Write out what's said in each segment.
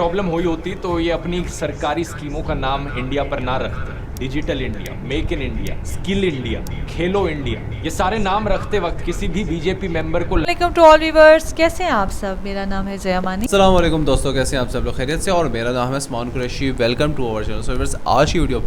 Problem हुई होती तो ये अपनी सरकारी स्कीमों का नाम इंडिया पर ना रखते। Digital India, make in India, skill India, Khelo India, ये सारे नाम रखते वक्त किसी भी बीजेपी मेंबर को वेलकम टू ऑल व्यूअर्स, कैसे हैं आप सब। मेरा नाम है जया मानी। अस्सलाम वालेकुम दोस्तों, कैसे हैं आप सब लोग खैरियत से। और मेरा नाम है Usman Qureshi. Welcome to our channel. So viewers, आज की वीडियो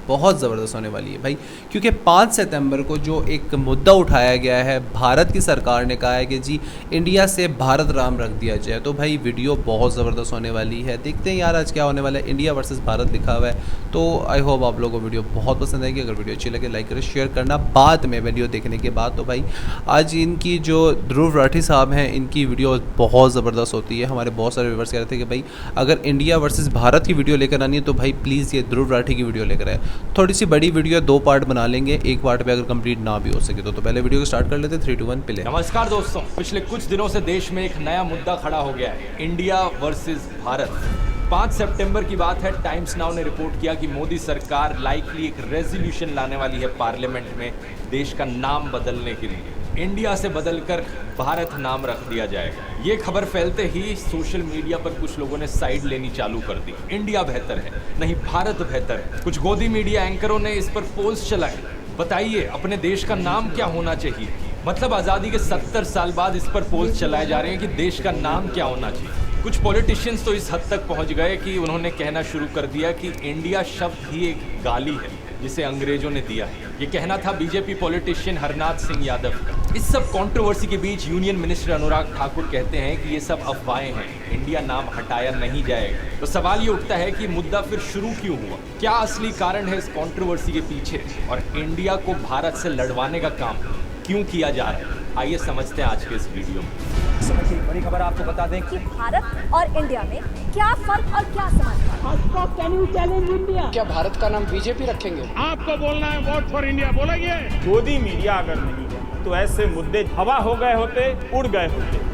बहुत ज़बरदस्त होने वाली है भाई, क्योंकि 5 सितंबर को जो एक मुद्दा उठाया गया है, भारत की सरकार ने कहा है कि जी इंडिया से भारत राम रख दिया जाए। तो भाई वीडियो बहुत ज़बरदस्त होने वाली है। देखते हैं यार आज क्या होने वाला है। इंडिया वर्सेस भारत लिखा हुआ है, तो आई होप आप लोगों को वीडियो बहुत पसंद आएगी। अगर वीडियो अच्छी लगे लाइक करें, शेयर करना बाद में वीडियो देखने के बाद। तो भाई आज इनकी जो ध्रुव राठी साहब हैं, इनकी वीडियो बहुत ज़बरदस्त होती है। हमारे बहुत सारे व्यूवर्स कह रहे थे कि भाई अगर इंडिया वर्सेस भारत की वीडियो लेकर आनी है तो भाई प्लीज़ ये ध्रुव राठी की वीडियो लेकर आए। थोड़ी सी बड़ी वीडियो है, 2 पार्ट बना लेंगे, एक पार्ट पे अगर कंप्लीट ना भी हो सके तो पहले वीडियो को स्टार्ट कर लेते। 3, 2, 1 प्ले। नमस्कार दोस्तों, पिछले कुछ दिनों से देश में एक नया मुद्दा खड़ा हो गया है, इंडिया वर्सेस भारत। 5 सितंबर की बात है। टाइम्स नाउ ने रिपोर्ट किया कि मोदी सरकार लाइकली एक रेजोल्यूशन लाने वाली है पार्लियामेंट में देश का नाम बदलने के लिए। इंडिया से बदलकर भारत नाम रख दिया जाएगा। ये खबर फैलते ही सोशल मीडिया पर कुछ लोगों ने साइड लेनी चालू कर दी। इंडिया बेहतर है, नहीं भारत बेहतर है। कुछ गोदी मीडिया एंकरों ने इस पर पोल्स चलाए। बताइए अपने देश का नाम क्या होना चाहिए। मतलब आज़ादी के 70 साल बाद इस पर पोल्स चलाए जा रहे हैं कि देश का नाम क्या होना चाहिए। कुछ पॉलिटिशियंस तो इस हद तक पहुंच गए कि उन्होंने कहना शुरू कर दिया कि इंडिया शब्द ही एक गाली है जिसे अंग्रेजों ने दिया है। ये कहना था बीजेपी पॉलिटिशियन हरनाथ सिंह यादव का। इस सब कंट्रोवर्सी के बीच यूनियन मिनिस्टर अनुराग ठाकुर कहते हैं कि ये सब अफवाहें हैं, इंडिया नाम हटाया नहीं जाएगा। तो सवाल ये उठता है कि मुद्दा फिर शुरू क्यों हुआ, क्या असली कारण है इस कंट्रोवर्सी के पीछे, और इंडिया को भारत से लड़वाने का काम क्यों किया जा रहा है। आइए समझते हैं आज के इस वीडियो में। समय की बड़ी खबर आपको बता दें कि भारत और इंडिया में क्या फर्क और क्या समानता। क्या भारत का नाम बीजेपी रखेंगे? आपको बोलना है वोट फॉर इंडिया, बोलेंगे। गोदी मीडिया अगर नहीं है तो ऐसे मुद्दे हवा हो गए होते, उड़ गए होते।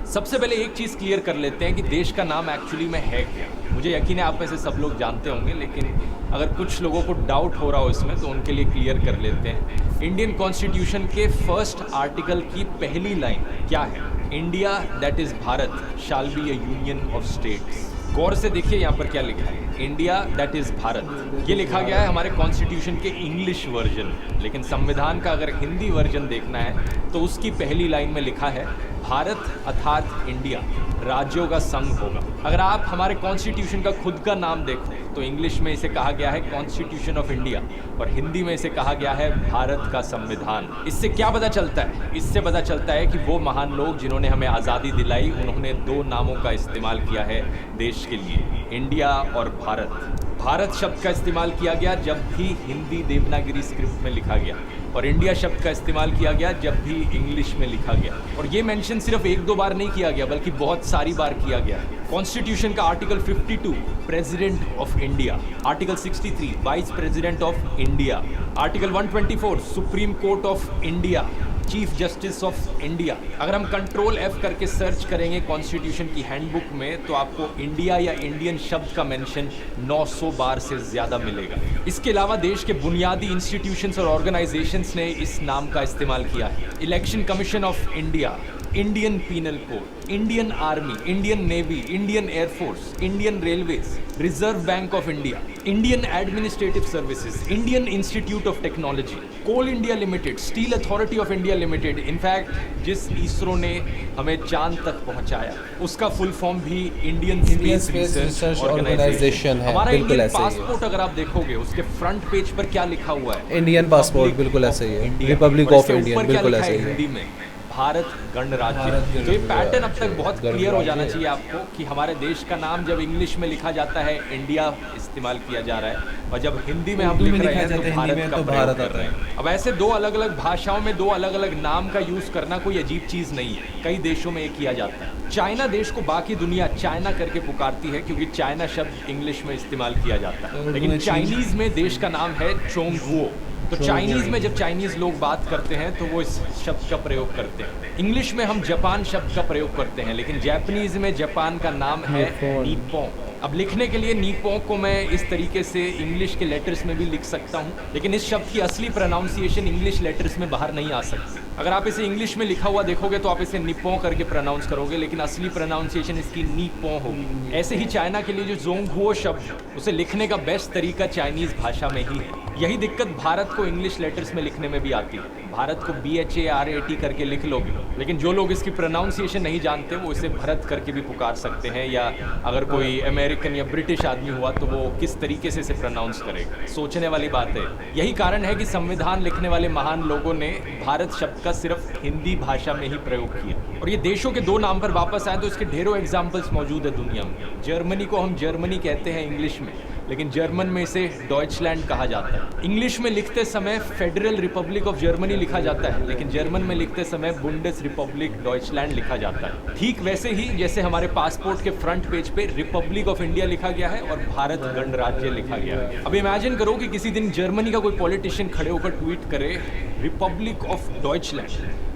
सबसे पहले एक चीज़ क्लियर कर लेते हैं कि देश का नाम एक्चुअली में है क्या। मुझे यकीन है आप में से सब लोग जानते होंगे, लेकिन अगर कुछ लोगों को डाउट हो रहा हो इसमें तो उनके लिए क्लियर कर लेते हैं। इंडियन कॉन्स्टिट्यूशन के फर्स्ट आर्टिकल की पहली लाइन क्या है? India that is Bharat shall be a union of states. गौर से देखिए यहाँ पर क्या लिखा है, इंडिया दैट इज़ भारत। ये लिखा गया है हमारे कॉन्स्टिट्यूशन के इंग्लिश वर्जन, लेकिन संविधान का अगर हिंदी वर्जन देखना है तो उसकी पहली लाइन में लिखा है भारत अर्थात इंडिया राज्यों का संघ होगा। अगर आप हमारे कॉन्स्टिट्यूशन का खुद का नाम देखो तो इंग्लिश में इसे कहा गया है कॉन्स्टिट्यूशन ऑफ इंडिया और हिंदी में इसे कहा गया है भारत का संविधान। इससे क्या पता चलता है? इससे पता चलता है कि वो महान लोग जिन्होंने हमें आज़ादी दिलाई, उन्होंने 2 नामों का इस्तेमाल किया है देश के लिए, इंडिया और भारत। भारत शब्द का इस्तेमाल किया गया जब भी हिंदी देवनागरी स्क्रिप्ट में लिखा गया, और इंडिया शब्द का इस्तेमाल किया गया जब भी इंग्लिश में लिखा गया। और ये मेंशन सिर्फ 1-2 बार नहीं किया गया बल्कि बहुत सारी बार किया गया है। कॉन्स्टिट्यूशन का article 52 president of India, article 63 vice president of India, article 124 supreme court of India, chief justice of India. अगर हम कंट्रोल F करके सर्च करेंगे कॉन्स्टिट्यूशन की हैंडबुक में तो आपको इंडिया या इंडियन शब्द का मेंशन 900 बार से ज़्यादा मिलेगा। इसके अलावा देश के बुनियादी इंस्टीट्यूशंस और ऑर्गेनाइजेशंस ने इस नाम का इस्तेमाल किया है। Election commission of India, Indian penal code, Indian army, Indian navy, Indian air force, Indian railways, reserve bank of India, Indian administrative services, Indian institute of technology, coal India limited, steel authority of India limited. In fact जिस इसरो ने हमें चांद तक पहुंचाया उसका full form भी Indian space research organisation है। हमारा इंडियन पासपोर्ट अगर आप देखोगे उसके फ्रंट पेज पर क्या लिखा हुआ है? इंडियन पासपोर्ट बिल्कुल ऐसे ही है, रिपब्लिक ऑफ इंडिया बिल्कुल ऐसे ही है हिंदी में, भारत गणराज्य। तो ये पैटर्न अब तक बहुत क्लियर हो जाना चाहिए आपको कि हमारे देश का नाम जब इंग्लिश में लिखा जाता है इंडिया इस्तेमाल किया जा रहा है, और जब हिंदी में हम लिख रहे हैं तो भारत का प्रयोग कर रहे हैं। अब ऐसे 2 अलग अलग भाषाओं में 2 अलग अलग नाम का यूज करना कोई अजीब चीज नहीं है, कई देशों में ये किया जाता है। चाइना देश को बाकी दुनिया चाइना करके पुकारती है क्योंकि चाइना शब्द इंग्लिश में इस्तेमाल किया जाता है, लेकिन चाइनीज में देश का नाम है चोंगवो। तो चाइनीज़ में जब चाइनीज़ लोग बात करते हैं तो वो इस शब्द का प्रयोग करते हैं। इंग्लिश में हम जापान शब्द का प्रयोग करते हैं, लेकिन जापानीज़ में जापान का नाम है निप्पॉन। अब लिखने के लिए निप्पॉन को मैं इस तरीके से इंग्लिश के लेटर्स में भी लिख सकता हूँ, लेकिन इस शब्द की असली प्रोनाउंसिएशन इंग्लिश लेटर्स में बाहर नहीं आ सकती। अगर आप इसे इंग्लिश में लिखा हुआ देखोगे तो आप इसे निप्पो करके प्रोनाउंस करोगे, लेकिन असली प्रोनाउंसिएशन इसकी नीपो होगी। ऐसे ही चाइना के लिए जो जोंगहुओ शब्द है उसे लिखने का बेस्ट तरीका चाइनीज़ भाषा में ही है। यही दिक्कत भारत को इंग्लिश लेटर्स में लिखने में भी आती है। भारत को BHARAT करके लिख लोगे, लेकिन जो लोग इसकी प्रोनाउंसिएशन नहीं जानते वो इसे भरत करके भी पुकार सकते हैं, या अगर कोई अमेरिकन या ब्रिटिश आदमी हुआ तो वो किस तरीके से इसे प्रोनाउंस करेगा। सोचने वाली बात है। यही कारण है कि संविधान लिखने वाले महान लोगों ने भारत शब्द का सिर्फ हिंदी भाषा में ही प्रयोग किया। और ये देशों के दो नाम पर वापस आए तो इसके ढेरों एग्जाम्पल्स मौजूद है दुनिया में। जर्मनी को हम जर्मनी कहते हैं इंग्लिश में, लेकिन जर्मन में इसे डॉइचलैंड कहा जाता है। इंग्लिश में लिखते समय फेडरल रिपब्लिक ऑफ जर्मनी लिखा जाता है, लेकिन जर्मन में लिखते समय बुंडेस रिपब्लिक डॉइचलैंड लिखा जाता है। ठीक वैसे ही जैसे हमारे पासपोर्ट के फ्रंट पेज पे रिपब्लिक ऑफ इंडिया लिखा गया है और भारत गणराज्य लिखा गया है। अब इमेजिन करो कि किसी दिन जर्मनी का कोई पॉलिटिशियन खड़े होकर ट्वीट करे, republic of Deutschland,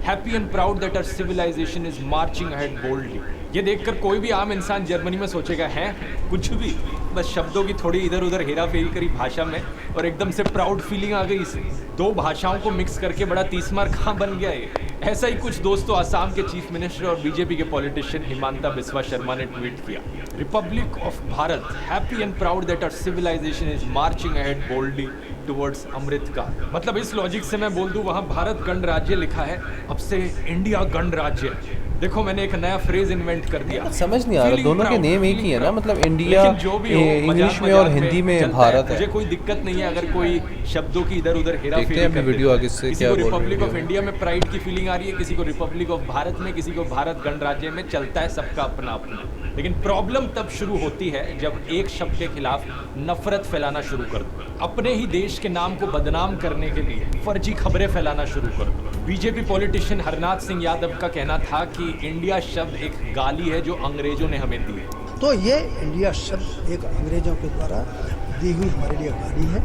happy and proud that our civilisation is marching ahead boldly. ये देखकर कोई भी आम इंसान जर्मनी में सोचेगा, है कुछ भी, बस शब्दों की थोड़ी इधर उधर हेरा फेरी करी भाषा में और एकदम से प्राउड फीलिंग आ गई इसे। दो भाषाओं को मिक्स करके बड़ा तीसमार कहाँ बन गया ये। ऐसा ही कुछ दोस्तों आसाम के चीफ मिनिस्टर और बीजेपी के पॉलिटिशियन हिमांता बिस्वा शर्मा ने ट्वीट किया, republic of Bharat, happy and proud that our civilisation is marching ahead boldly towards Amrit का। मतलब इस लॉजिक से मैं बोल दूं वहाँ भारत गणराज्य लिखा है, अब से इंडिया गणराज्य। देखो मैंने एक नया फ्रेज इन्वेंट कर दिया। समझ नहीं आ रहा, दोनों के नेम एक ही है ना, मतलब इंडिया इंग्लिश में और हिंदी में भारत है। मुझे कोई दिक्कत नहीं है अगर कोई शब्दों की इधर उधर हेरा फेरी कर वीडियो आगे से किसी को रिपब्लिक ऑफ इंडिया में प्राइड की फीलिंग आ रही है, किसी को रिपब्लिक ऑफ भारत में, किसी को भारत गणराज्य में, चलता है सबका अपना अपना। लेकिन प्रॉब्लम तब शुरू होती है जब एक शब्द के खिलाफ नफरत फैलाना शुरू कर दो, अपने ही देश के नाम को बदनाम करने के लिए फर्जी खबरें फैलाना शुरू कर दो। बीजेपी पॉलिटिशियन हरनाथ सिंह यादव का कहना था कि इंडिया शब्द एक गाली है जो अंग्रेजों ने हमें दी है। तो ये इंडिया शब्द एक अंग्रेजों के द्वारा दी हुई हमारे लिए गाली है,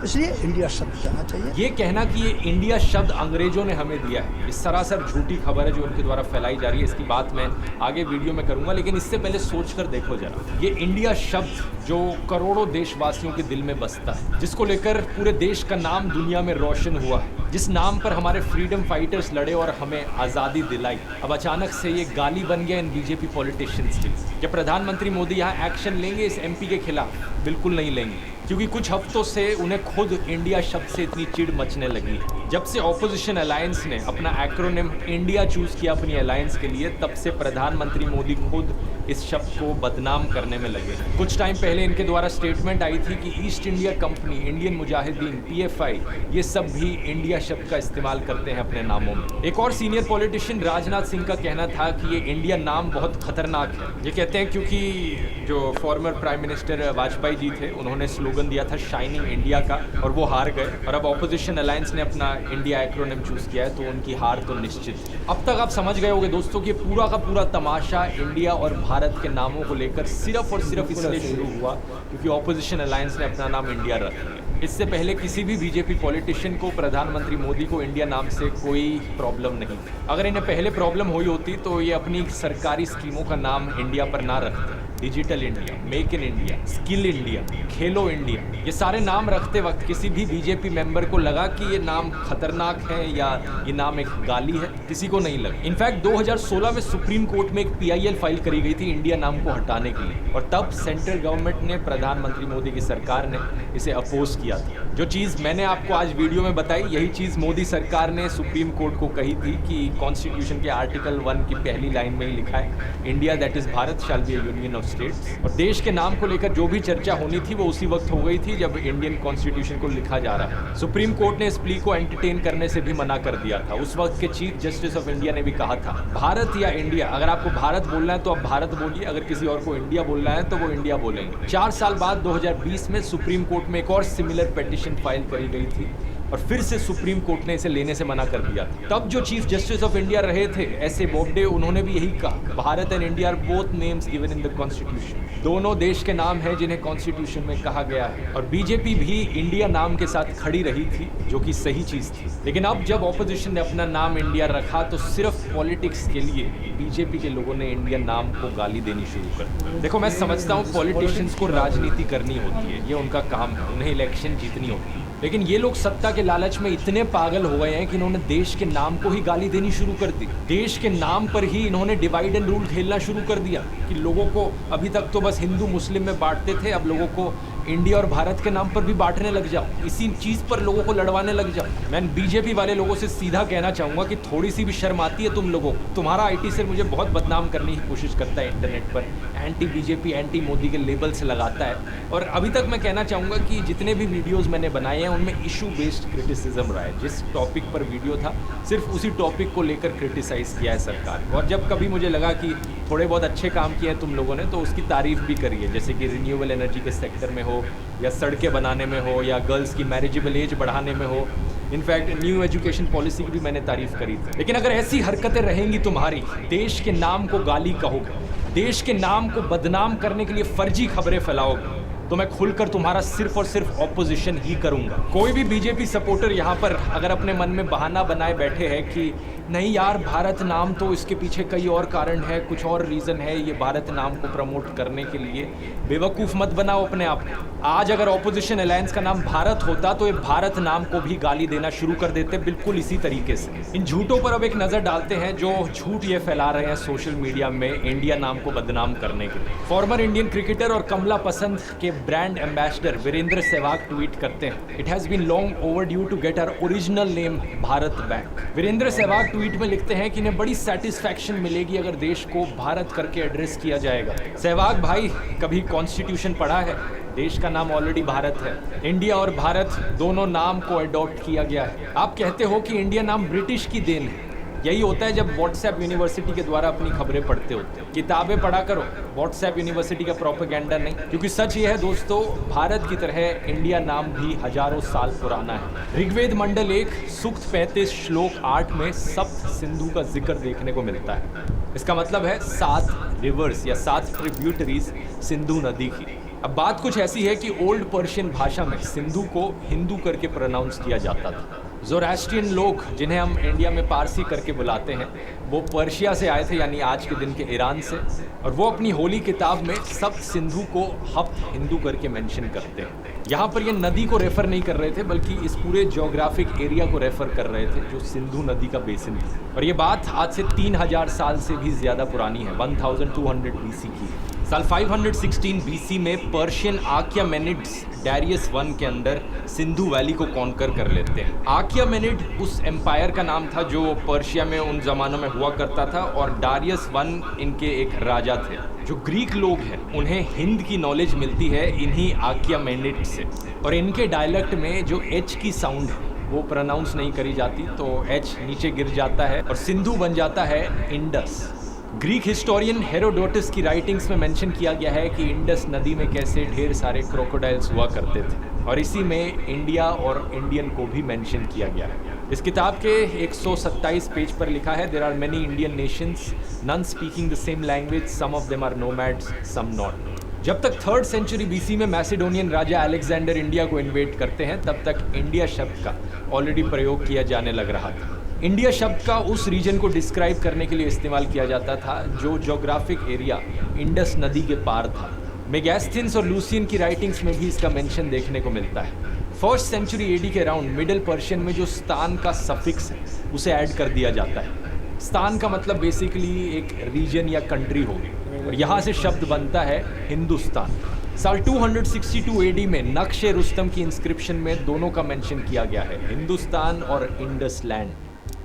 इसलिए इंडिया शब्द जाना चाहिए। ये कहना कि ये इंडिया शब्द अंग्रेजों ने हमें दिया है, ये सरासर झूठी खबर है जो उनके द्वारा फैलाई जा रही है। इसकी बात मैं आगे वीडियो में करूंगा, लेकिन इससे पहले सोच कर देखो जरा, ये इंडिया शब्द जो करोड़ों देशवासियों के दिल में बसता है, जिसको लेकर पूरे देश का नाम दुनिया में रोशन हुआ है, जिस नाम पर हमारे फ्रीडम फाइटर्स लड़े और हमें आज़ादी दिलाई, अब अचानक से ये गाली बन गया इन बीजेपी पॉलिटिशियंस के। क्या प्रधानमंत्री मोदी यहाँ एक्शन लेंगे इस MP के खिलाफ? बिल्कुल नहीं लेंगे, क्योंकि कुछ हफ्तों से उन्हें खुद इंडिया शब्द से इतनी चिढ़ मचने लगी है। जब से ऑपोजिशन अलायंस ने अपना एक्रोनिम इंडिया चूज किया अपनी अलायंस के लिए, तब से प्रधानमंत्री मोदी खुद इस शब्द को बदनाम करने में लगे। कुछ टाइम पहले इनके द्वारा स्टेटमेंट आई थी कि east India company, Indian Mujahideen, PFI, ये सब भी इंडिया शब्द का इस्तेमाल करते हैं अपने नामों में। एक और सीनियर पॉलिटिशियन राजनाथ सिंह का कहना था कि ये इंडिया नाम बहुत खतरनाक है। ये कहते हैं क्योंकि जो former prime minister Vajpayee ji थे, उन्होंने स्लोगन दिया था शाइनिंग इंडिया का और वो हार गए, और अब ऑपोजिशन अलायंस ने अपना इंडिया एक्रोनिम चूज किया है, तो उनकी हार तो निश्चित है। अब तक आप समझ गए होंगे दोस्तों कि पूरा का पूरा तमाशा इंडिया और भारत के नामों को लेकर सिर्फ और सिर्फ इसलिए शुरू हुआ क्योंकि ऑपोजिशन अलायंस ने अपना नाम इंडिया रख लिया। इससे पहले किसी भी बीजेपी पॉलिटिशियन को, प्रधानमंत्री मोदी को इंडिया नाम से कोई प्रॉब्लम नहीं थी। अगर इन्हें पहले प्रॉब्लम हुई होती तो ये अपनी सरकारी स्कीमों का नाम इंडिया पर ना रखते। Digital India, make in India, skill India, Khelo India, ये सारे नाम रखते वक्त किसी भी बीजेपी मेंबर को लगा कि ये नाम खतरनाक है या ये नाम एक गाली है? किसी को नहीं लगा। इनफैक्ट 2016 में सुप्रीम कोर्ट में एक PIL फाइल करी गई थी इंडिया नाम को हटाने के लिए, और तब सेंट्रल गवर्नमेंट ने, प्रधानमंत्री मोदी की सरकार ने इसे अपोज किया था। जो चीज़ मैंने आपको आज वीडियो में बताई, यही चीज़ मोदी सरकार ने सुप्रीम कोर्ट को कही थी कि कॉन्स्टिट्यूशन के आर्टिकल 1 की पहली लाइन में ही लिखा है, India that is Bharat shall be a union of states. और देश के नाम को लेकर जो भी चर्चा होनी थी वो उसी वक्त हो गई थी जब इंडियन कॉन्स्टिट्यूशन को लिखा जा रहा है। सुप्रीम कोर्ट ने इस प्ली को एंटरटेन करने से भी मना कर दिया था। उस वक्त के चीफ जस्टिस ऑफ इंडिया ने भी कहा था, भारत या इंडिया, अगर आपको भारत बोलना है तो आप भारत बोलिए, अगर किसी और को इंडिया बोलना है तो वो इंडिया बोलेंगे। 4 साल बाद 2020 में सुप्रीम कोर्ट में एक और सिमिलर पिटीशन फाइल करी गई थी और फिर से सुप्रीम कोर्ट ने इसे लेने से मना कर दिया था। तब जो चीफ जस्टिस ऑफ इंडिया रहे थे S.A. बोबडे, उन्होंने भी यही कहा, Bharat and India are both names given in the constitution. दोनों देश के नाम हैं जिन्हें कॉन्स्टिट्यूशन में कहा गया है, और बीजेपी भी इंडिया नाम के साथ खड़ी रही थी, जो कि सही चीज थी। लेकिन अब जब ऑपोजिशन ने अपना नाम इंडिया रखा तो सिर्फ पॉलिटिक्स के लिए बीजेपी के लोगों ने इंडिया नाम को गाली देनी शुरू कर दी। देखो मैं समझता हूँ पॉलिटिशियंस को राजनीति करनी होती है, ये उनका काम है, उन्हें इलेक्शन जीतनी होती है, लेकिन ये लोग सत्ता के लालच में इतने पागल हो गए हैं कि इन्होंने देश के नाम को ही गाली देनी शुरू कर दी। देश के नाम पर ही इन्होंने डिवाइड एंड रूल खेलना शुरू कर दिया कि लोगों को अभी तक तो बस हिंदू मुस्लिम में बांटते थे, अब लोगों को इंडिया और भारत के नाम पर भी बांटने लग जाओ, इसी चीज़ पर लोगों को लड़वाने लग जाओ। मैं बीजेपी वाले लोगों से सीधा कहना चाहूँगा कि थोड़ी सी भी शर्म आती है तुम लोगों को। तुम्हारा आईटी सेल मुझे बहुत बदनाम करने की कोशिश करता है इंटरनेट पर, एंटी बीजेपी एंटी मोदी के लेबल से लगाता है। और अभी तक मैं कहना चाहूँगा कि जितने भी वीडियोज़ मैंने बनाए हैं उनमें इशू बेस्ड क्रिटिसिज्म रहा है। जिस टॉपिक पर वीडियो था सिर्फ उसी टॉपिक को लेकर क्रिटिसाइज़ किया है सरकार को। और जब कभी मुझे लगा कि थोड़े बहुत अच्छे काम किए हैं तुम लोगों ने तो उसकी तारीफ भी करी है, जैसे कि रिन्यूएबल एनर्जी के सेक्टर में हो या सड़कें बनाने में हो या गर्ल्स की मैरिजेबल एज बढ़ाने में हो। इनफैक्ट न्यू एजुकेशन पॉलिसी की भी मैंने तारीफ करी थी। लेकिन अगर ऐसी हरकतें रहेंगी तुम्हारी, देश के नाम को गाली कहोगे, देश के नाम को बदनाम करने के लिए फर्जी खबरें फैलाओगे, तो मैं खुलकर तुम्हारा सिर्फ और सिर्फ ऑपोजिशन ही करूंगा। कोई भी बीजेपी सपोर्टर यहाँ पर अगर अपने मन में बहाना बनाए बैठे हैं कि नहीं यार भारत नाम तो इसके पीछे कई और कारण है, कुछ और रीज़न है ये भारत नाम को प्रमोट करने के लिए, बेवकूफ़ मत बनाओ अपने आप को। आज अगर ऑपोजिशन अलायंस का नाम भारत होता तो ये भारत नाम को भी गाली देना शुरू कर देते, बिल्कुल इसी तरीके से। इन झूठों पर अब एक नज़र डालते हैं जो झूठ ये फैला रहे हैं सोशल मीडिया में इंडिया नाम को बदनाम करने के लिए। फॉर्मर इंडियन क्रिकेटर और कमला पसंद के brand ambassador Virender Sehwag tweet करते हैं, it has been long overdue to get our original name Bharat back. Virender Sehwag tweet में लिखते हैं कि इन्हें बड़ी सेटिस्फैक्शन मिलेगी अगर देश को भारत करके एड्रेस किया जाएगा। सहवाग भाई कभी कॉन्स्टिट्यूशन पढ़ा है? देश का नाम ऑलरेडी भारत है। इंडिया और भारत दोनों नाम को अडॉप्ट किया गया है। आप कहते हो कि इंडिया नाम ब्रिटिश की देन है। यही होता है जब व्हाट्सएप यूनिवर्सिटी के द्वारा अपनी खबरें पढ़ते होते हो। किताबें पढ़ा करो, व्हाट्सएप यूनिवर्सिटी का प्रोपेगेंडा नहीं। क्योंकि सच ये है दोस्तों, भारत की तरह इंडिया नाम भी हजारों साल पुराना है। ऋग्वेद मंडल 1 सूक्त 35 श्लोक 8 में सप्त सिंधु का जिक्र देखने को मिलता है। इसका मतलब है 7 रिवर्स या 7 ट्रिब्यूटरीज सिंधु नदी की। अब बात कुछ ऐसी है कि ओल्ड पर्शियन भाषा में सिंधु को हिंदू करके प्रोनाउंस किया जाता था। ज़ोरास्ट्रियन लोग जिन्हें हम इंडिया में पारसी करके बुलाते हैं वो पर्शिया से आए थे, यानी आज के दिन के ईरान से, और वो अपनी होली किताब में सप्त सिंधु को हप्त हिंदू करके मेंशन करते हैं। यहाँ पर ये नदी को रेफ़र नहीं कर रहे थे बल्कि इस पूरे ज्योग्राफिक एरिया को रेफ़र कर रहे थे जो सिंधु नदी का बेसिन थी। और ये बात आज से 3000 साल से भी ज़्यादा पुरानी है, 1200 BC की। साल 516 BC में पर्शियन आक्यामेनिड्स डारियस I के अंदर सिंधु वैली को कॉन्कर कर लेते हैं। आक्यामेनिड उस एम्पायर का नाम था जो पर्शिया में उन ज़मानों में हुआ करता था, और डारियस I इनके एक राजा थे। जो ग्रीक लोग हैं उन्हें हिंद की नॉलेज मिलती है इन्हीं आक्यामेनिड से, और इनके डायलेक्ट में जो एच की साउंड है वो प्रोनाउंस नहीं करी जाती, तो एच नीचे गिर जाता है और सिंधु बन जाता है इंडस। ग्रीक हिस्टोरियन हेरोडोटस की राइटिंग्स में मेंशन किया गया है कि इंडस नदी में कैसे ढेर सारे क्रोकोडाइल्स हुआ करते थे, और इसी में इंडिया और इंडियन को भी मेंशन किया गया है। इस किताब के 127 पेज पर लिखा है, there are many Indian nations, none speaking the same language, some of them are nomads, some not. जब तक 3rd सेंचुरी BC में मैसिडोनियन राजा अलेक्जेंडर इंडिया को इन्वेड करते हैं तब तक इंडिया शब्द का ऑलरेडी प्रयोग किया जाने लग रहा था। इंडिया शब्द का उस रीजन को डिस्क्राइब करने के लिए इस्तेमाल किया जाता था जो ज्योग्राफिक एरिया इंडस नदी के पार था। मेगास्थीन्स और लूसियन की राइटिंग्स में भी इसका मेंशन देखने को मिलता है। 1st सेंचुरी AD के अराउंड मिडिल पर्शियन में जो स्थान का सफिक्स है उसे ऐड कर दिया जाता है। स्थान का मतलब बेसिकली एक रीजन या कंट्री होगी, और यहाँ से शब्द बनता है हिंदुस्तान। साल 262 AD में नक्शे रुस्तम की इंस्क्रिप्शन में दोनों का मेंशन किया गया है, हिंदुस्तान और इंडस लैंड।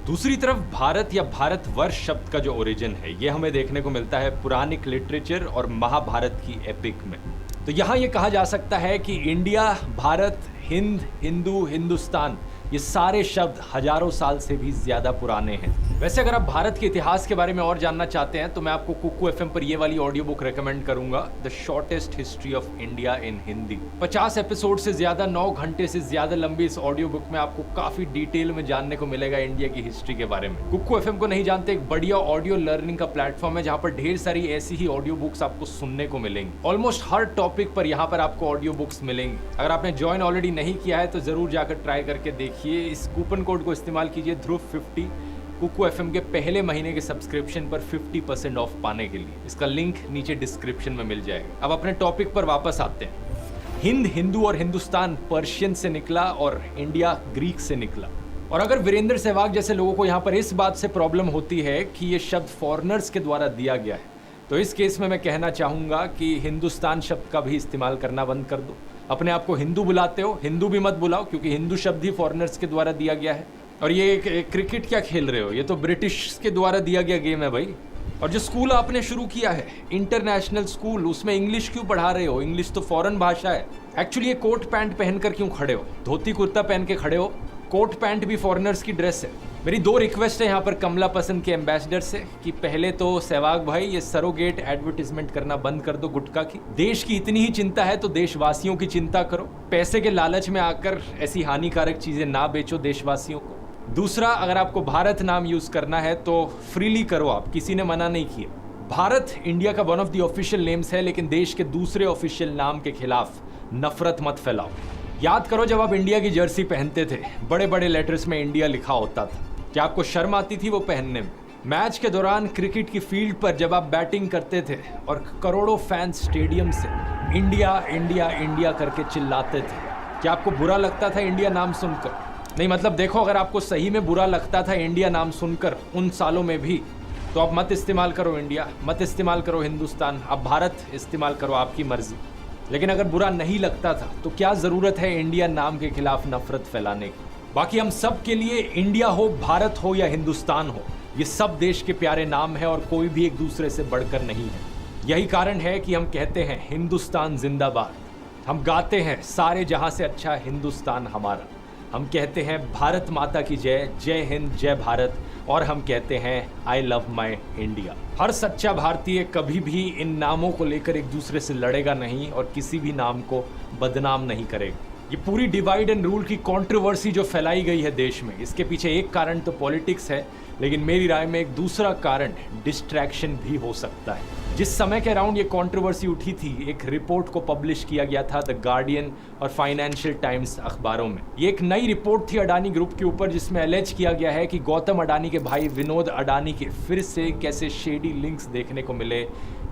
दूसरी तरफ भारत या भारतवर्ष शब्द का जो ओरिजिन है ये हमें देखने को मिलता है पुराणिक लिटरेचर और महाभारत की एपिक में। तो यहाँ ये कहा जा सकता है कि इंडिया, भारत, हिंद, हिंदू, हिंदुस्तान, ये सारे शब्द हजारों साल से भी ज़्यादा पुराने हैं। वैसे अगर आप भारत के इतिहास के बारे में और जानना चाहते हैं तो मैं आपको कुकू FM पर ये वाली ऑडियो बुक रेकमेंड करूंगा, the shortest history of India in Hindi. 50 episode से ज़्यादा, 9 घंटे से ज़्यादा लंबी इस ऑडियो बुक में आपको काफ़ी डिटेल में जानने को मिलेगा इंडिया की हिस्ट्री के बारे में। कुकू FM को नहीं जानते, एक बढ़िया ऑडियो लर्निंग का प्लेटफॉर्म है जहाँ पर ढेर सारी ऐसी ही ऑडियो बुक्स आपको सुनने को मिलेंगी। ऑलमोस्ट हर टॉपिक पर यहाँ पर आपको ऑडियो बुक्स मिलेंगी। अगर आपने ज्वाइन ऑलरेडी नहीं किया है तो ज़रूर जाकर ट्राई करके देखिए। इस कूपन कोड को इस्तेमाल कीजिए ध्रुव50 कुकू FM के पहले महीने के सब्सक्रिप्शन पर 50% ऑफ पाने के लिए। इसका लिंक नीचे डिस्क्रिप्शन में मिल जाएगा। अब अपने टॉपिक पर वापस आते हैं। हिंद, हिंदू और हिंदुस्तान पर्शियन से निकला और इंडिया ग्रीक से निकला। और अगर वीरेंद्र सहवाग जैसे लोगों को यहाँ पर इस बात से प्रॉब्लम होती है कि ये शब्द फॉरेनर्स के द्वारा दिया गया है, तो इस केस में मैं कहना चाहूँगा कि हिंदुस्तान शब्द का भी इस्तेमाल करना बंद कर दो। अपने आप को हिंदू बुलाते हो, हिंदू भी मत बुलाओ, क्योंकि हिंदू शब्द ही फॉरेनर्स के द्वारा दिया गया है। और ये क्रिकेट क्या खेल रहे हो, ये तो ब्रिटिश के द्वारा दिया गया गेम है भाई। और जो स्कूल आपने शुरू किया है इंटरनेशनल स्कूल, उसमें इंग्लिश क्यों पढ़ा रहे हो? इंग्लिश तो फॉरेन भाषा है। एक्चुअली ये कोट पैंट पहनकर क्यों खड़े हो? धोती कुर्ता पहन के खड़े हो, कोट पैंट भी फॉरेनर्स की ड्रेस है। मेरी 2 रिक्वेस्ट है यहाँ पर कमला पसंद के एम्बेसडर से कि पहले तो सहवाग भाई ये सरोगेट एडवर्टीजमेंट करना बंद कर दो गुटखा की। देश की इतनी ही चिंता है तो देशवासियों की चिंता करो। पैसे के लालच में आकर ऐसी हानिकारक चीजें ना बेचो देशवासियों को। दूसरा, अगर आपको भारत नाम यूज करना है तो फ्रीली करो, आप किसी ने मना नहीं किया। भारत इंडिया का one of the official names है, लेकिन देश के दूसरे ऑफिशियल नाम के खिलाफ नफरत मत फैलाओ। याद करो जब आप इंडिया की जर्सी पहनते थे, बड़े बड़े लेटर्स में इंडिया लिखा होता था। क्या आपको शर्म आती थी वो पहनने में? मैच के दौरान क्रिकेट की फील्ड पर जब आप बैटिंग करते थे और करोड़ों फैंस स्टेडियम से इंडिया इंडिया इंडिया करके चिल्लाते थे, क्या आपको बुरा लगता था इंडिया नाम सुनकर? नहीं, मतलब देखो, अगर आपको सही में बुरा लगता था इंडिया नाम सुनकर उन सालों में भी, तो आप मत इस्तेमाल करो इंडिया, मत इस्तेमाल करो हिंदुस्तान, आप भारत इस्तेमाल करो, आपकी मर्जी। लेकिन अगर बुरा नहीं लगता था तो क्या ज़रूरत है इंडिया नाम के खिलाफ नफरत फैलाने की? बाकी हम सब के लिए इंडिया हो, भारत हो या हिंदुस्तान हो, ये सब देश के प्यारे नाम है और कोई भी एक दूसरे से बढ़कर नहीं है। यही कारण है कि हम कहते हैं हिंदुस्तान जिंदाबाद। हम गाते हैं सारे जहां से अच्छा हिंदुस्तान हमारा। हम कहते हैं भारत माता की जय, जय हिंद, जय भारत। और हम कहते हैं आई लव माई इंडिया। हर सच्चा भारतीय कभी भी इन नामों को लेकर एक दूसरे से लड़ेगा नहीं और किसी भी नाम को बदनाम नहीं करेगा। ये पूरी डिवाइड एंड रूल की कंट्रोवर्सी जो फैलाई गई है देश में, इसके पीछे एक कारण तो पॉलिटिक्स है, लेकिन मेरी राय में एक दूसरा कारण डिस्ट्रैक्शन भी हो सकता है। जिस समय के अराउंड ये कंट्रोवर्सी उठी थी, एक रिपोर्ट को पब्लिश किया गया था द गार्डियन और फाइनेंशियल टाइम्स अखबारों में। ये एक नई रिपोर्ट थी अडानी ग्रुप के ऊपर, जिसमें एलेज किया गया है कि गौतम अडानी के भाई विनोद अडानी के फिर से कैसे शेडी लिंक्स देखने को मिले,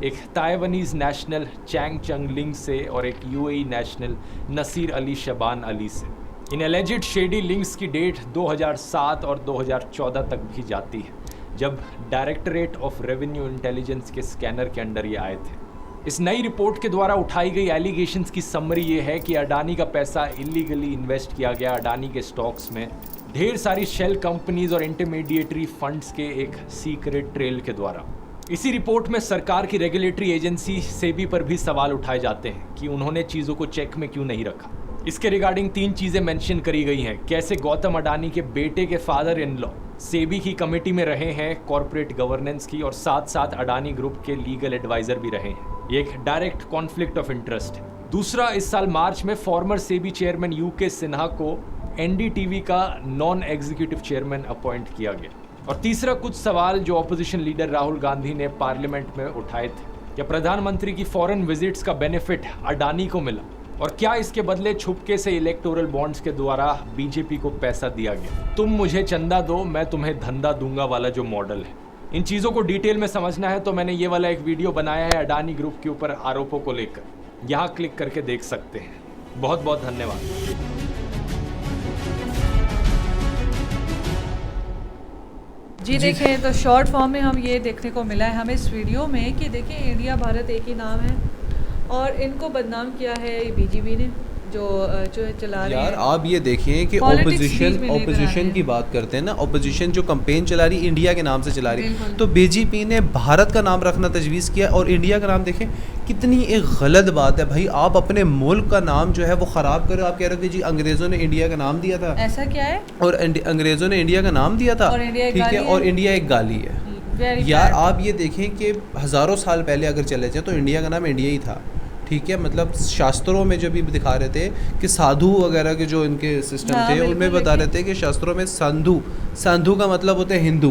एक ताइवानीज नेशनल चैंग चंग लिंक से और एक यूएई नेशनल नसीर अली शबान अली से। इन एलिजिड शेडी लिंक्स की डेट 2007 और 2014 तक भी जाती है, जब डायरेक्टरेट ऑफ रेवेन्यू इंटेलिजेंस के स्कैनर के अंडर ये आए थे। इस नई रिपोर्ट के द्वारा उठाई गई एलिगेशंस की समरी ये है कि अडानी का पैसा इलीगली इन्वेस्ट किया गया अडानी के स्टॉक्स में, ढेर सारी शेल कंपनीज और इंटरमीडिएटरी फंड्स के एक सीक्रेट ट्रेल के द्वारा। इसी रिपोर्ट में सरकार की रेगुलेटरी एजेंसी सेबी पर भी सवाल उठाए जाते हैं कि उन्होंने चीज़ों को चेक में क्यों नहीं रखा। इसके रिगार्डिंग 3 चीज़ें मेंशन करी गई हैं। कैसे गौतम अडानी के बेटे के फादर इन लॉ सेबी की कमेटी में रहे हैं कॉर्पोरेट गवर्नेंस की, और साथ साथ अडानी ग्रुप के लीगल एडवाइजर भी रहे हैं। ये एक डायरेक्ट कॉन्फ्लिक्ट ऑफ इंटरेस्ट है। दूसरा, इस साल मार्च में farmer SEBI chairman UK Sinha को एनडीटीवी का नॉन एग्जीक्यूटिव चेयरमैन अपॉइंट किया गया। और तीसरा, कुछ सवाल जो ऑपोजिशन लीडर राहुल गांधी ने पार्लियामेंट में उठाए थे। क्या प्रधानमंत्री की फॉरेन विजिट्स का बेनिफिट अडानी को मिला, और क्या इसके बदले छुपके से इलेक्टोरल बॉन्ड्स के द्वारा बीजेपी को पैसा दिया गया? तुम मुझे चंदा दो, मैं तुम्हें धंधा दूंगा वाला जो मॉडल है। इन चीज़ों को डिटेल में समझना है तो मैंने ये वाला एक वीडियो बनाया है अडानी ग्रुप के ऊपर आरोपों को लेकर, यहाँ क्लिक करके देख सकते हैं। बहुत बहुत धन्यवाद। जी देखें, तो शॉर्ट फॉर्म में हम ये देखने को मिला है हमें इस वीडियो में कि देखिए इंडिया भारत एक ही नाम है और इनको बदनाम किया है बीजेपी ने जो चला रही है। यार आप ये देखें कि ऑपोजिशन की बात करते हैं ना, ऑपोजिशन जो कैंपेन चला रही इंडिया के नाम से चला रही है, तो बीजेपी ने भारत का नाम रखना तजवीज़ किया और इंडिया का नाम देखें कितनी एक गलत बात है भाई। आप अपने मुल्क का नाम जो है वो ख़राब करो। आप कह रहे थे जी अंग्रेज़ों ने इंडिया का नाम दिया था, ऐसा क्या है? और अंग्रेज़ों ने इंडिया का नाम दिया था, ठीक है, और इंडिया एक गाली है। यार आप ये देखें कि हज़ारों साल पहले अगर चले जाए तो इंडिया का नाम इंडिया ही था, ठीक है। मतलब शास्त्रों में जब भी दिखा रहे थे कि साधु वगैरह के जो इनके सिस्टम थे, उनमें बता रहे थे कि शास्त्रों में संधु का मतलब होता है हिंदू,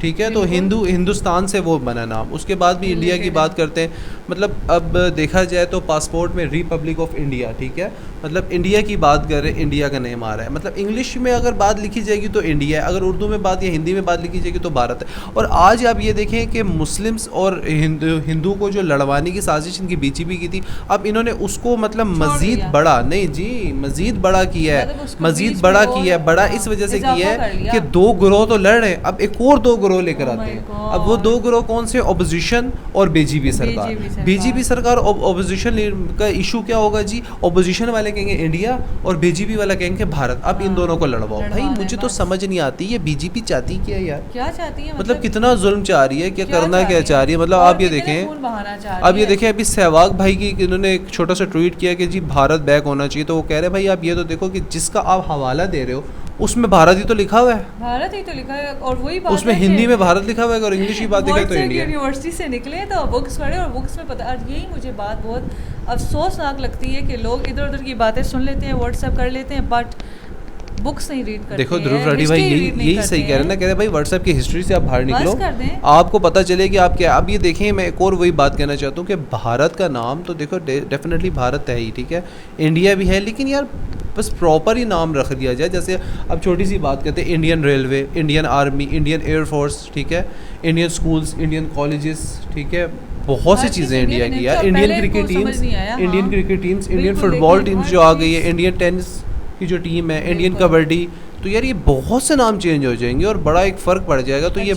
ठीक है। तो हिंदुस्तान से वो बना नाम, उसके बाद भी इंडिया की बात करते हैं। मतलब अब देखा जाए तो पासपोर्ट में रिपब्लिक ऑफ इंडिया, ठीक है, मतलब इंडिया की बात कर रहे हैं, इंडिया का नेम आ रहा है। मतलब इंग्लिश में अगर बात लिखी जाएगी तो इंडिया है, अगर उर्दू में बात या हिंदी में बात लिखी जाएगी तो भारत है। और आज आप ये देखें कि मुस्लिम्स और हिंदू को जो लड़वाने की साजिश इनकी बीजेपी की थी, अब इन्होंने उसको मतलब मज़ीद बड़ा, नहीं जी, मज़ीद बड़ा किया है, मज़ीद बड़ा किया है। बड़ा इस वजह से किया है कि दो ग्रोह तो लड़ रहे हैं, अब एक और दो ग्रोह लेकर आते हैं। अब वो दो ग्रोह कौन से? ऑपोजिशन और बीजेपी सरकार। बीजेपी सरकार ऑपोजिशन का इशू क्या होगा जी? ऑपोजिशन वाले कहेंगे इंडिया और बीजेपी वाला कहेंगे भारत। अब इन दोनों को लड़वाओ। भाई मुझे तो समझ नहीं आती ये बीजेपी चाहती क्या है यार? क्या चाहती है? मतलब कितना जुल्म चाह रही है, क्या करना क्या चाह रही है? मतलब आप ये देखें, अब ये देखें अभी सहवाग भाई की इन्होंने एक छोटा सा ट्वीट किया कि जी भारत बैक होना चाहिए। तो वो कह रहे हैं भाई आप ये तो देखो कि जिसका आप हवाला दे रहे हो उसमें भारत ही तो लिखा हुआ है, भारत ही तो लिखा है। और वही बात उसमें हिंदी में भारत लिखा हुआ है और इंग्लिश की बात दिखाई तो इंडिया। यूनिवर्सिटी से निकले तो बुक्स पढ़े और बुक्स में पता, और यही मुझे बात बहुत अफसोसनाक लगती है कि लोग इधर उधर की बातें सुन लेते हैं, व्हाट्सएप कर लेते हैं, बट बुक्स नहीं रीड करते। देखो ध्रुव राठी भाई यही सही कह रहे हैं ना, कह रहे भाई व्हाट्सएप की हिस्ट्री से आप बाहर निकलो, आपको पता चले कि आप क्या। अब ये देखें, मैं एक और वही बात कहना चाहता हूँ कि भारत का नाम तो देखो डेफिनेटली भारत है ही, ठीक है, इंडिया भी है, लेकिन यार बस प्रॉपर ही नाम रख दिया जाए। जैसे अब छोटी सी बात कहते हैं, Indian railway, Indian army, Indian air force, ठीक है, इंडियन स्कूल्स, इंडियन कॉलेजेस, ठीक है, बहुत सी चीज़ें इंडिया की यार। Indian cricket teams, Indian football teams जो आ गई है, इंडियन टेनिस की जो टीम है, इंडियन कबड्डी, तो यार ये बहुत से नाम चेंज हो जाएंगे और बड़ा एक फ़र्क पड़ जाएगा। तो ये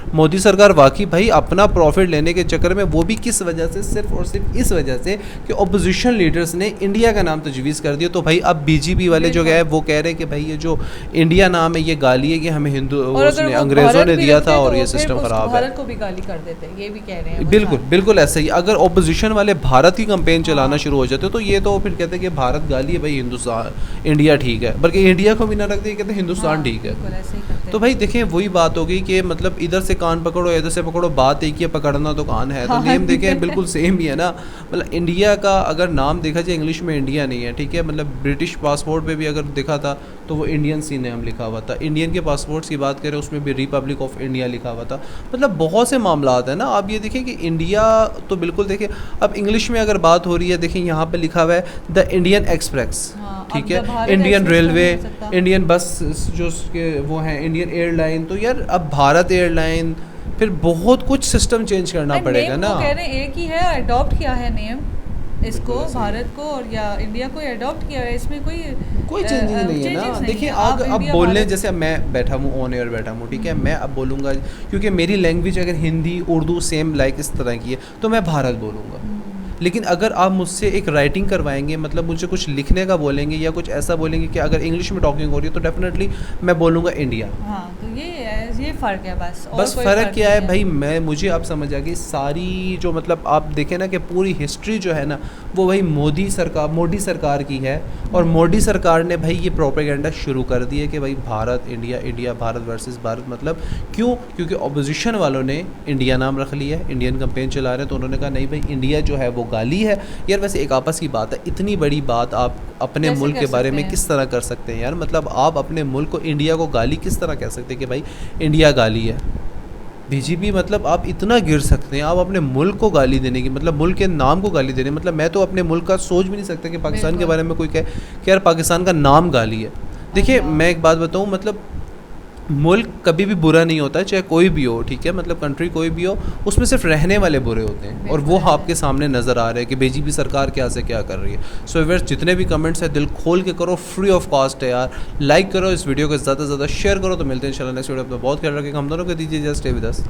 मोदी सरकार वाकई भाई अपना प्रॉफिट लेने के चक्कर में, वो भी किस वजह से? सिर्फ और सिर्फ इस वजह से कि ऑपोजिशन लीडर्स ने इंडिया का नाम तजवीज़ कर दिया। तो भाई अब बीजेपी वाले जो गए वो कह रहे हैं कि भाई ये जो इंडिया नाम है ये गाली है कि हमें हिंदू उसने अंग्रेज़ों ने दिया था और ये सिस्टम ख़राब है। भारत को भी गाली कर देते हैं, ये भी कह रहे हैं। बिल्कुल बिल्कुल ऐसा ही। अगर ऑपोजिशन वाले भारत की कंपेन चलाना शुरू हो जाते तो ये तो फिर कहते हैं कि भारत गाली है, भाई हिंदुस्तान इंडिया ठीक है, बल्कि इंडिया को भी ना रखते, कहते हैं हिंदुस्तान ठीक है। तो भाई देखें वही बात हो गई कि मतलब इधर से कान पकड़ो इधर से पकड़ो, बात एक ही है, पकड़ना तो कान है। तो नेम देखें बिल्कुल सेम ही है ना। मतलब इंडिया का अगर नाम देखा जाए इंग्लिश में इंडिया नहीं है, ठीक है, मतलब ब्रिटिश पासपोर्ट पे भी अगर देखा था तो वो इंडियन सी नेम लिखा हुआ था। इंडियन के पासपोर्ट्स की बात करें उसमें भी रिपब्लिक ऑफ इंडिया लिखा हुआ था। मतलब बहुत से मामला है ना। आप ये देखें कि इंडिया तो बिल्कुल देखें, अब इंग्लिश में अगर बात हो रही है, देखें यहाँ पर लिखा हुआ है द इंडियन एक्सप्रेस, ठीक है, इंडियन रेलवे, इंडियन बस जो वो हैं, इंडियन एयरलाइन, तो यार अब भारत एयरलाइन, फिर बहुत कुछ सिस्टम चेंज करना पड़ेगा ना। कह रहे हैं एक ही है, अडॉप्ट किया है नेम इसको, भारत को और या इंडिया को अडॉप्ट किया है, इसमें कोई चेंज नहीं है ना। देखिए अब बोलने जैसे मैं बैठा हूँ ऑन एयर बैठा हूँ, ठीक है, मैं अब बोलूँगा क्योंकि मेरी लैंग्वेज अगर हिंदी उर्दू सेम लाइक इस तरह की है तो मैं भारत बोलूँगा। लेकिन अगर आप मुझसे एक राइटिंग करवाएंगे, मतलब मुझसे कुछ लिखने का बोलेंगे या कुछ ऐसा बोलेंगे कि अगर इंग्लिश में टॉकिंग हो रही है तो डेफिनेटली मैं बोलूँगा इंडिया। हाँ, तो ये फ़र्क है बस फ़र्क क्या है भाई, मुझे आप समझ आ गई सारी जो मतलब आप देखें ना कि पूरी हिस्ट्री जो है ना वो भाई मोदी सरकार की है। और मोदी सरकार ने भाई ये प्रोपेगेंडा शुरू कर दिया कि भाई Bharat India, India Bharat versus Bharat. मतलब क्योंकि ऑपोजिशन वालों ने इंडिया नाम रख लिया है, इंडियन कैंपेन चला रहे हैं, तो उन्होंने कहा नहीं भाई इंडिया जो है वो गाली है। यार वैसे एक आपस की बात है, इतनी बड़ी बात आप अपने मुल्क के बारे में किस तरह कर सकते हैं यार? मतलब आप अपने मुल्क को, इंडिया को गाली किस तरह कह सकते हैं कि भाई इंडिया गाली है? बीजेपी मतलब आप इतना गिर सकते हैं, आप अपने मुल्क को गाली देने की, मतलब मुल्क के नाम को गाली देने, मतलब मैं तो अपने मुल्क का सोच भी नहीं सकता कि पाकिस्तान के बारे में कोई कहे कि यार पाकिस्तान का नाम गाली है। देखिए मैं एक बात बताऊँ, मतलब मुल्क कभी भी बुरा नहीं होता, चाहे कोई भी हो, ठीक है, मतलब कंट्री कोई भी हो, उसमें सिर्फ रहने वाले बुरे होते हैं और वो आपके सामने नज़र आ रहे हैं कि बीजेपी सरकार क्या से क्या कर रही है। सो व्यूअर्स जितने भी कमेंट्स हैं दिल खोल के करो, फ्री ऑफ कॉस्ट है यार, लाइक करो इस वीडियो को, ज़्यादा से ज़्यादा शेयर करो। तो मिलते हैं इंशाल्लाह नेक्स्ट वीडियो में। बहुत ख्याल रखें, हम दोनों को दीजिए जस्ट स्टे विद अस।